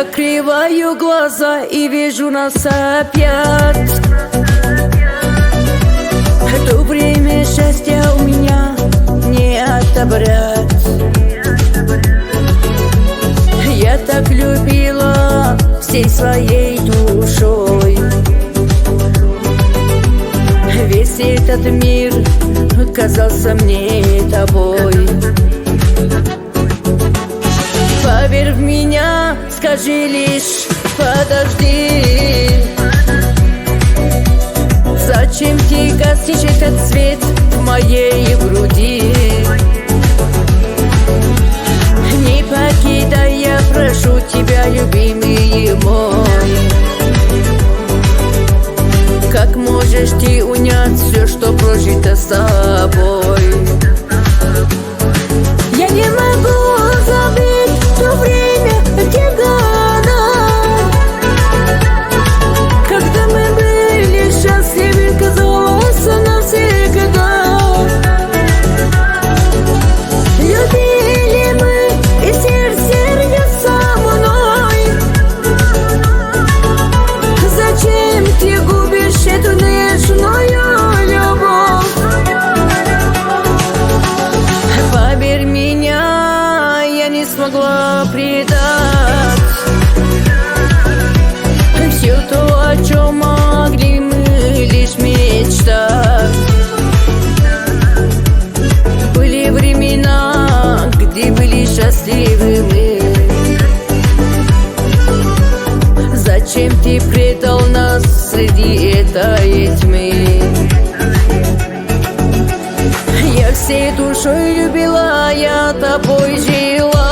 закрываю глаза и вижу нас опять. Это время счастья у меня не отобрать. Я так любила всей своей душой. Весь этот мир казался мне тобой. Поверь в меня, скажи лишь подожди. Зачем ты гасишь этот свет в моей груди? Не покидай, я прошу тебя, любимый мой. Как можешь ты унять все, что прожито с тобой? Я не могу забыть то время, те года, когда мы были счастливы, казалось, навсегда. Любили мы, и сердце со мной. Зачем ты губишь эту нежную любовь? Поверь меня, я не смогла предать все то, о чем могли мы лишь мечтать. Были времена, где были счастливы мы. Зачем ты предал нас среди этой тьмы? Я всей душой любила, я тобой жила.